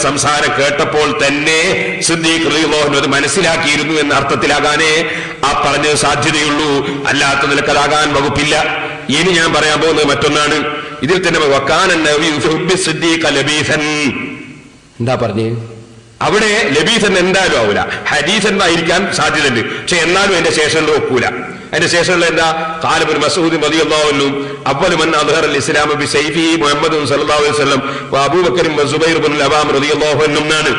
സംസാരം കേട്ടപ്പോൾ തന്നെ സിദ്ദീഖ് റളിയല്ലാഹു അൻഹു അത് മനസ്സിലാക്കിയിരുന്നു എന്ന അർത്ഥത്തിലാകാനേ ആ പറഞ്ഞത് സാധ്യതയുള്ളൂ. അല്ലാത്ത നിലക്കതാകാൻ വകുപ്പില്ല. ഇനി ഞാൻ പറയാൻ പോകുന്നത് മറ്റൊന്നാണ്. ഇതിൽ തന്നെ എന്താ പറഞ്ഞേ? അവിടെ ലബീസൻ എന്തായാലും ആവൂല, ഹദീസെന്നായിരിക്കാൻ സാധ്യതയുണ്ട്. പക്ഷെ എന്നാലും അതിന്റെ ശേഷമുള്ള ഒക്കൂല. അതിന്റെ ശേഷമുള്ള എന്താ? ഖാല ഇബ്നു മസ്ഊദ് റളിയല്ലാഹു അൻഹു അവ്വലു മൻ അദ്ഹറ അൽ-ഇസ്ലാമ ബിസൈഫി മുഹമ്മദ് സല്ലല്ലാഹു അലൈഹി വസല്ലം വ അബൂബക്കർ വ സുബൈർ ഇബ്നുൽ അവാം റളിയല്ലാഹു അൻഹും എന്നാണ്.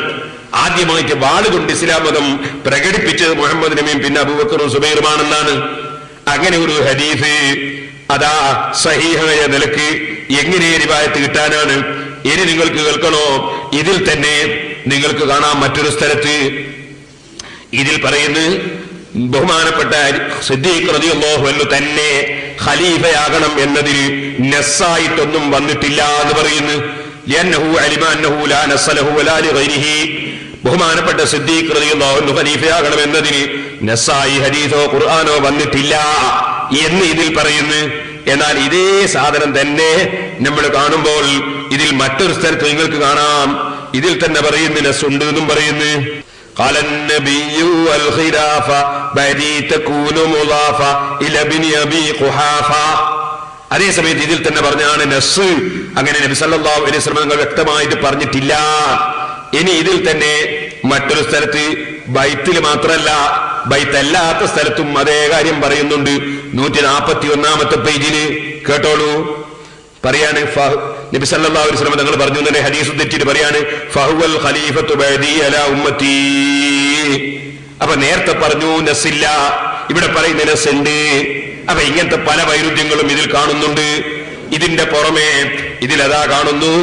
ആദ്യമായിട്ട് വാളുകൊണ്ട് ഇസ്ലാം മതം പ്രകടിപ്പിച്ചത് മുഹമ്മദ് നബിയും പിന്നെ അബൂബക്കറും സുബൈറുമാണെന്നാണ്. അങ്ങനെ ഒരു ഹദീസ് അതാ സഹീഹായ നിലക്ക് എങ്ങനെ റിവായത്ത് കിട്ടാനാണ്? ഇനി നിങ്ങൾക്ക് കേൾക്കണോ? ഇതിൽ തന്നെ നിങ്ങൾക്ക് കാണാം മറ്റൊരു സ്ഥലത്ത് ഇതിൽ പറയുന്നു, ബഹുമാനപ്പെട്ട സിദ്ദീഖ് റളിയല്ലാഹു അൻഹു തന്നെ ഖലീഫയാകണം എന്നതിൽ നസ്സായിട്ടൊന്നും വന്നിട്ടില്ല എന്ന് പറയുന്നു. ലിഅന്നഹു അലിമ അന്നഹു ലാ നസ്സ ലഹു വലാ ലിഗൈരിഹി. ബഹുമാനപ്പെട്ട സിദ്ദീഖ് റളിയല്ലാഹു അൻഹു ഖലീഫയാകണം എന്നതിന് നസ്സായി ഹദീസോ ഖുർആനോ വന്നിട്ടില്ല എന്ന് ഇതിൽ പറയുന്നു. എന്നാൽ ഇതേ സാധനം തന്നെ നമ്മൾ കാണുമ്പോൾ ഇതിൽ മറ്റൊരു സ്ഥലത്ത് നിങ്ങൾക്ക് കാണാം. ഇതിൽ തന്നെ പറയുന്നു നസ്സുണ്ട് എന്നും പറയുന്നു. قال النبي الخلافة بعدي تكون مضافة إلى ابن أبي قحافة. അതേ സമയത്ത് ഇതിൽ തന്നെ പറഞ്ഞാണ് നസ്സ്. അങ്ങനെ നബി സല്ലല്ലാഹു അലൈഹി വസല്ലം വ്യക്തമായിട്ട് പറഞ്ഞിട്ടില്ല. ഇനി ഇതിൽ തന്നെ മറ്റൊരു സ്ഥലത്ത് ബൈത്തിൽ മാത്രമല്ല ബൈത്തല്ലാത്ത സ്ഥലത്തും അതേ കാര്യം പറയുന്നുണ്ട്. 141-ാമത്തെ പേജില് കേട്ടോളൂ. പറയാണ് നബി സല്ലല്ലാഹു അലൈഹി വസല്ലം തങ്ങൾ പറഞ്ഞു തന്നെ ഹദീസ് തെറ്റിട്ട് പറയാണ് ഫഹുവൽ ഖലീഫത്തു ബഅദി അലാ ഉമ്മത്തി. അപ്പൊ നേരത്തെ പറഞ്ഞു നസ്സില്ല, ഇവിടെ പറയുന്ന നസ്സുണ്ട്. അപ്പൊ ഇങ്ങനത്തെ പല വൈരുദ്ധ്യങ്ങളും ഇതിൽ കാണുന്നുണ്ട്. ഇതിന്റെ പുറമെ ഇതിലതാ കാണുന്നു,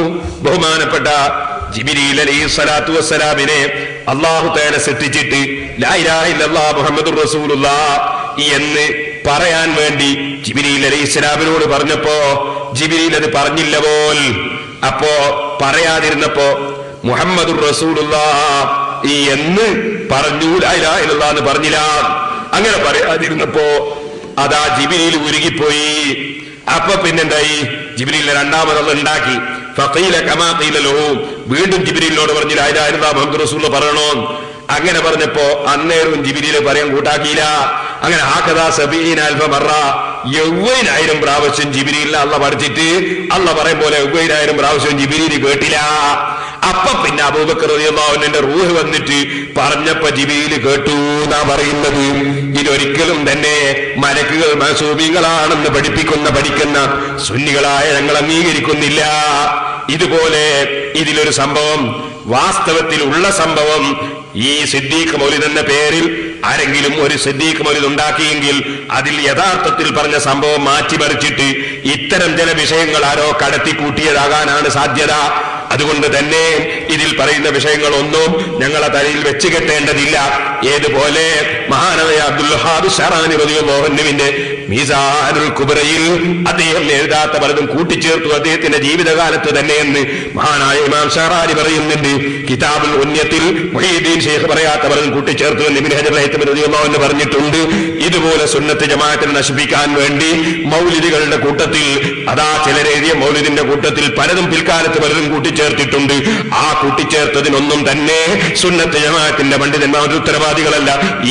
ബഹുമാനപ്പെട്ട ജിബ്രീൽ അലൈഹിസ്സലാത്തു വസ്സലാമിനെ അല്ലാഹു തആല സൃഷ്ടിച്ചിട്ട് ലാ ഇലാഹ ഇല്ലല്ലാഹ് മുഹമ്മദുർ റസൂലുള്ളാഹ് എന്ന് പറയാൻ വേണ്ടി ജിബ്രീൽ അലൈഹിസ്സലാമിനോട് പറഞ്ഞപ്പോ ജിബ്രീൽ അത് പറഞ്ഞില്ല പോൽ. അപ്പോ പറയാതിരുന്നപ്പോ മുഹമ്മദുർ റസൂലുള്ളാഹ് എന്ന് പറഞ്ഞു, ലാ ഇലാഹ ഇല്ലല്ലാഹ് എന്ന് പറഞ്ഞില്ല. അങ്ങനെ പറയാതിരുന്നപ്പോ അതാ ജിബ്രീൽ ഉരുകിപ്പോയി. അപ്പൊ പിന്നെന്തായി? ജിബ്രീൽ രണ്ടാമത് ഉണ്ടാക്കി. ഫഖീല കമാ ഖീല ലഹു. വീണ്ടും ജിബ്രീലിനോട് പറഞ്ഞു ലാ ഇലാഹ ഇല്ലല്ലാഹ് മുഹമ്മദുർ റസൂലുള്ളാഹ് പറയണോ. അങ്ങനെ പറഞ്ഞപ്പോ അന്നേരവും ജിബ്രീൽ പറയാൻ കൂട്ടാക്കിയില്ല. അങ്ങനെ ആഖദാ 70,000 മറ, 70,000 പ്രാവശ്യം ജിബ്രീലിനെ അള്ള പഠിച്ചിട്ട് അള്ള പറയും പോലെ 70,000 പ്രാവശ്യം ജിബ്രീൽ കേട്ടില്ല. അപ്പൊ പിന്നെ അബൂബക്കർ റളിയല്ലാഹു അൻഹുവിന്റെ റൂഹ് വന്നിട്ട് പറഞ്ഞപ്പോ ജിബ്രീൽ കേട്ടു എന്നാ പറയുന്നത്. ഇതൊരിക്കലും തന്നെ മലക്കുകൾ മഅസൂമികളാണെന്ന് പഠിക്കുന്ന സുന്നികളായ ഞങ്ങൾ അംഗീകരിക്കുന്നില്ല. ഇതുപോലെ ഇതിലൊരു സംഭവം, വാസ്തവത്തിൽ ഉള്ള സംഭവം, ഈ സിദ്ദീഖ് മൗലിദ് എന്ന പേരിൽ ആരെങ്കിലും ഒരു സിദ്ദീഖ് മൗലിദ് ഉണ്ടാക്കിയെങ്കിൽ അതിൽ യഥാർത്ഥത്തിൽ പറഞ്ഞ സംഭവം മാറ്റിമറിച്ചിട്ട് ഇത്തരം ചില വിഷയങ്ങൾ ആരോ കടത്തിക്കൂട്ടിയതാകാനാണ് സാധ്യത. അതുകൊണ്ട് തന്നെ ഇതിൽ പറയുന്ന വിഷയങ്ങളൊന്നും ഞങ്ങളെ തലയിൽ വെച്ച് കെട്ടേണ്ടതില്ല. ഏതുപോലെ മഹാനായ അബ്ദുൽ വഹാബ് ശറാനി റളിയല്ലാഹു അൻഹുവിന്റെ മീസാനുൽ കുബ്രയിൽ അദ്ദേഹം എഴുതാത്ത പലതും കൂട്ടിച്ചേർത്തു അദ്ദേഹത്തിന്റെ ജീവിതകാലത്ത് തന്നെ എന്ന് മഹാനായ ഇമാം ശറാനി പറയുന്നുണ്ട്. കിതാബുൽ ഉന്യത്തിൽ മുഹീദ്ദീൻ ശൈഖ് പറയാത്ത പലതും കൂട്ടിച്ചേർത്തു എന്ന് ഇബ്നു ഹജർ റഹിമഹുല്ലാഹു റളിയല്ലാഹു അൻഹു പറഞ്ഞിട്ടുണ്ട്. ഇതുപോലെ സുന്നത്ത് ജമാഅത്തിനെ നശിപ്പിക്കാൻ വേണ്ടി മൗലിദുകളുടെ കൂട്ടത്തിൽ അതാ ചിലരെഴുതിയ മൗലിദിന്റെ കൂട്ടത്തിൽ പലതും പിൽക്കാലത്ത് പലതും കൂട്ടിച്ചേർത്തിട്ടുണ്ട്. ആ കൂട്ടിച്ചേർത്തതിനൊന്നും തന്നെ സുന്നത്ത് ജമാഅത്തിന്റെ പണ്ഡിതന്മാർ ഉത്തരവാദികളല്ല. ഈ